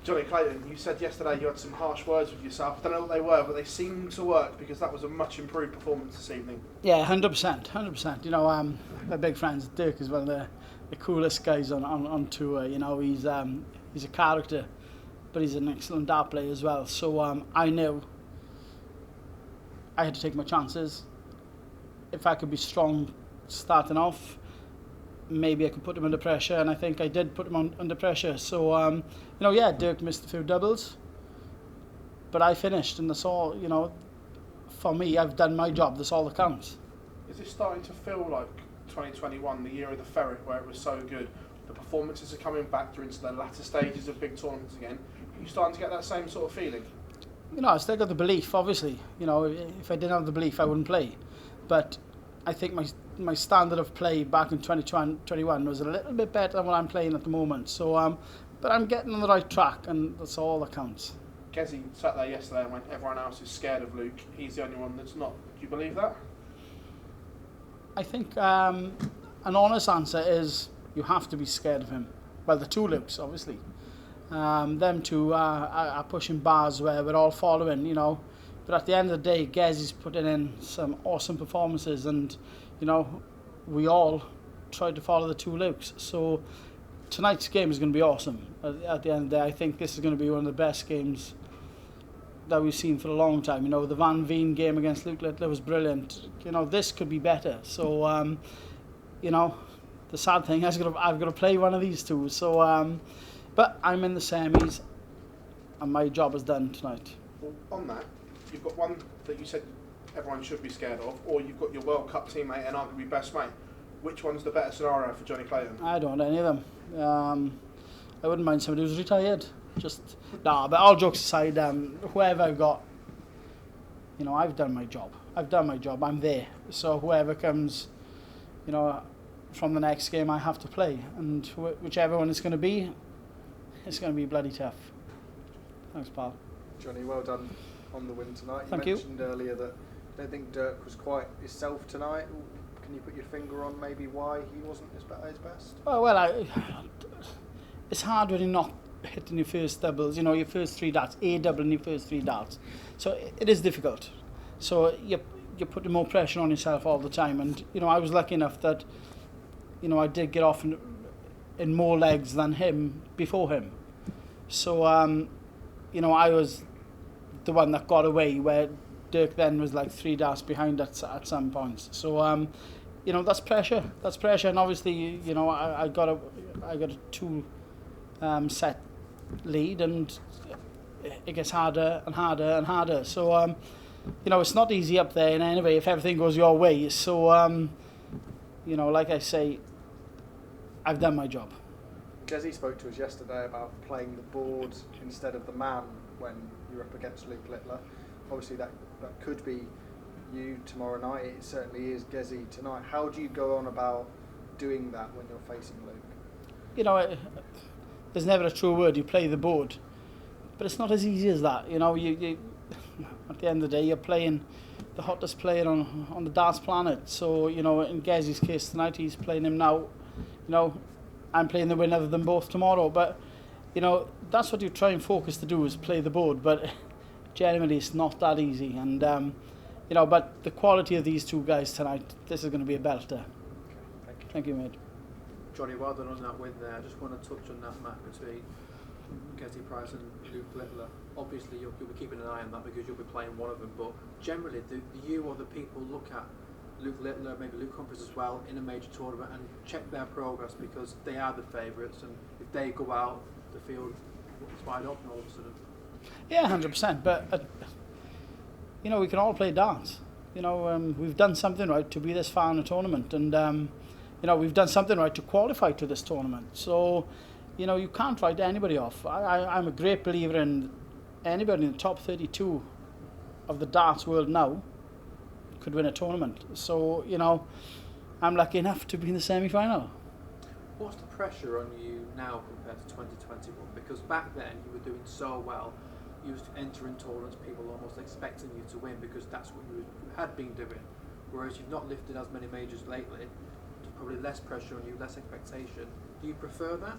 Jonny Clayton, you said yesterday you had some harsh words with yourself. I don't know what they were, but they seemed to work because that was a much improved performance this evening. Yeah, 100%. You know, my big friend Dirk is one of the coolest guys on tour. You know, he's a character, but he's an excellent dart player as well. So I knew I had to take my chances. If I could be strong starting off, maybe I could put him under pressure, and I think I did put him under pressure. So, you know, yeah, Dirk missed a few doubles, but I finished, and that's all, you know, for me, I've done my job, that's all that counts. Is this starting to feel like 2021, the year of the ferret, where it was so good? The performances are coming back, you're into the latter stages of big tournaments again. Are you starting to get that same sort of feeling? You know, I still got the belief, obviously. You know, if I didn't have the belief, I wouldn't play. But I think my standard of play back in 2021 was a little bit better than what I'm playing at the moment. So, but I'm getting on the right track, and that's all that counts. Gezi sat there yesterday and went, everyone else is scared of Luke. He's the only one that's not. Do you believe that? I think an honest answer is you have to be scared of him. Well, the two Lukes, obviously. Them two are pushing bars where we're all following, you know. But at the end of the day, Gezi's putting in some awesome performances, and, you know, we all tried to follow the two Lukes. So tonight's game is going to be awesome. At the end of the day, I think this is going to be one of the best games that we've seen for a long time. You know, the Van Veen game against Luke Littler was brilliant. You know, this could be better. So, you know, the sad thing is I've got to play one of these two. So, but I'm in the semis, and my job is done tonight. Well, on that, you've got one that you said everyone should be scared of, or you've got your World Cup teammate and arguably best mate. Which one's the better scenario for Jonny Clayton? I don't want any of them. I wouldn't mind somebody who's retired. But all jokes aside, whoever I've got, you know, I've done my job. I'm there. So whoever comes, you know, from the next game, I have to play. And whichever one it's going to be, it's going to be bloody tough. Thanks, pal. Jonny, well done on the win tonight. Thank you mentioned earlier that I don't think Dirk was quite himself tonight. Can you put your finger on maybe why he wasn't his best? Well, it's hard when you're not hitting your first doubles, you know, your first three darts, a double in your first three darts. So it is difficult. So you're putting more pressure on yourself all the time. And, you know, I was lucky enough that, you know, I did get off in more legs than him before him. So, you know, I was the one that got away, where Dirk then was like 3 darts behind at some points. So, you know, that's pressure. And obviously, you know, I got a 2 set lead, and it gets harder and harder and harder. So, you know, it's not easy up there in any way if everything goes your way. So, you know, like I say, I've done my job. Gezi spoke to us yesterday about playing the board instead of the man when you're up against Luke Littler. Obviously, that could be you tomorrow night. It certainly is Gezi tonight. How do you go on about doing that when you're facing Luke? You know, there's never a true word. You play the board, but it's not as easy as that. You know, you at the end of the day, you're playing the hottest player on the darts planet. So, you know, in Gezi's case tonight, he's playing him now. You know, I'm playing the winner of them both tomorrow. But, you know, that's what you try and focus to do, is play the board. But generally, it's not that easy. And, you know, but the quality of these two guys tonight, this is going to be a belter. Okay, Thank you, mate. Jonny, well done on that win there. I just want to touch on that match between Gerwyn Price and Luke Littler. Obviously, you'll be keeping an eye on that because you'll be playing one of them, but generally, do you or the people look at Luke Littler, maybe Luke Humphries as well, in a major tournament and check their progress because they are the favourites, and if they go out, the field is wide open all of a sudden? Yeah, 100%. But, you know, we can all play darts. You know, we've done something right to be this far in a tournament, and you know, we've done something right to qualify to this tournament. So, you know, you can't write anybody off. I'm a great believer in anybody in the top 32 of the darts world now could win a tournament. So, you know, I'm lucky enough to be in the semi-final. What's the pressure on you now compared to 2021? Because back then you were doing so well. You used to enter in tournaments, people almost expecting you to win because that's what you had been doing. Whereas you've not lifted as many majors lately. There's probably less pressure on you, less expectation. Do you prefer that?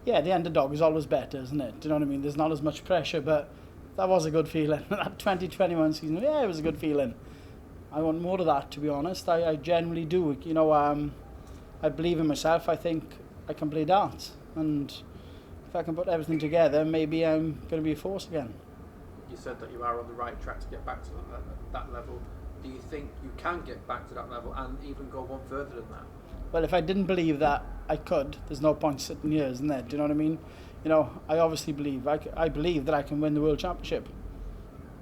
yeah, the underdog is always better, isn't it? Do you know what I mean? There's not as much pressure, but that was a good feeling. That 2021 season, yeah, it was a good feeling. I want more of that, to be honest. I genuinely do. You know, I believe in myself. I think I can play darts, and if I can put everything together, maybe I'm going to be a force again. You said that you are on the right track to get back to that level. Do you think you can get back to that level and even go one further than that? Well, if I didn't believe that I could, there's no point sitting here, isn't there? Do you know what I mean? You know, I obviously believe. I believe that I can win the World Championship.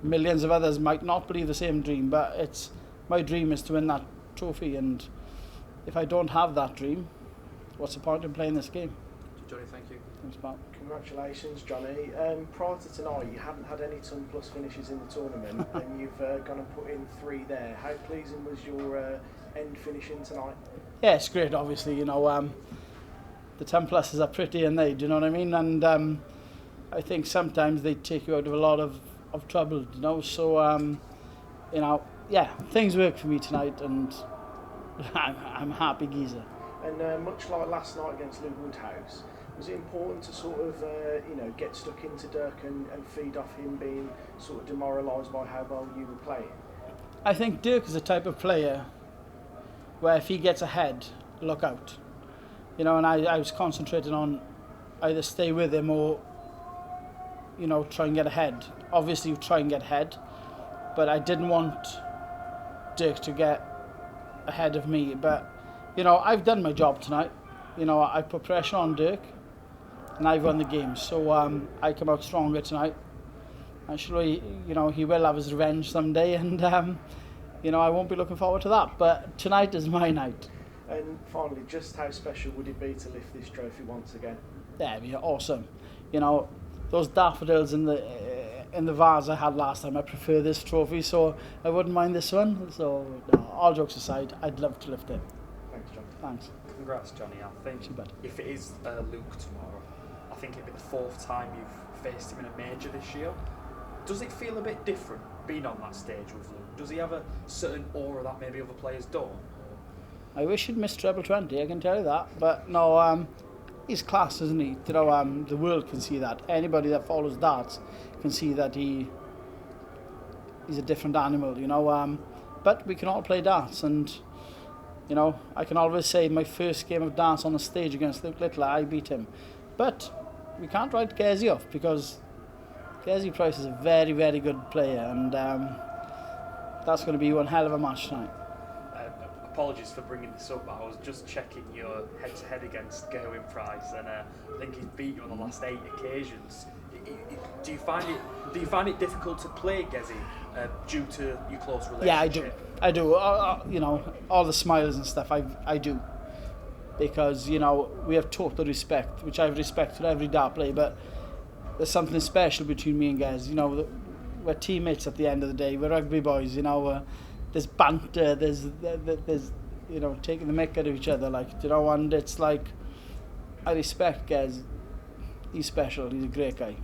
Millions of others might not believe the same dream, but it's my dream is to win that trophy. And if I don't have that dream, what's the point in playing this game? Jonny, thank you. Thanks, Pat. Congratulations, Jonny. Prior to tonight, you hadn't had any ton plus finishes in the tournament, and you've gone and put in 3 there. How pleasing was your end finishing tonight? Yeah, it's great, obviously. You know, the 10 pluses are pretty, and do you know what I mean? And I think sometimes they take you out of a lot of trouble, you know. So, you know, yeah, things work for me tonight, and I'm happy geezer. And much like last night against Luke Woodhouse, was it important to sort of, you know, get stuck into Dirk and feed off him being sort of demoralised by how well you were playing? I think Dirk is the type of player where if he gets ahead, look out. You know, and I was concentrating on either stay with him or, you know, try and get ahead. Obviously, try and get ahead, but I didn't want Dirk to get ahead of me. But, you know, I've done my job tonight. You know, I put pressure on Dirk, and I've won the game. So I come out stronger tonight. Actually, you know, he will have his revenge someday, and, you know, I won't be looking forward to that. But tonight is my night. And finally, just how special would it be to lift this trophy once again? Yeah, it'd be awesome. You know, those daffodils in the vase I had last time, I prefer this trophy, so I wouldn't mind this one. So, no, all jokes aside, I'd love to lift it. Thanks, John. Thanks. Congrats, Jonny. I think if it is Luke tomorrow, I think it'll be the 4th time you've faced him in a major this year. Does it feel a bit different being on that stage with Luke? Does he have a certain aura that maybe other players don't? I wish he'd missed treble 20, I can tell you that. But no, he's class, isn't he? You know, the world can see that. Anybody that follows darts can see that he's a different animal, you know. But we can all play darts, and, you know, I can always say my first game of darts on the stage against Luke Littler, I beat him. But we can't write Gerwyn off, because Gerwyn Price is a very, very good player, and that's going to be one hell of a match tonight. Apologies for bringing this up, but I was just checking your head-to-head against Gerwyn Price, and I think he's beat you on the last 8 occasions. Do you find it difficult to play Gerwyn due to your close relationship? Yeah, I do. You know, all the smiles and stuff, I do. Because, you know, we have total respect, which I have respect for every dart player, but there's something special between me and Gez. You know, we're teammates at the end of the day. We're rugby boys, you know. There's banter, there's you know, taking the mick out of each other, like, you know, and it's like, I respect Gez. He's special, he's a great guy.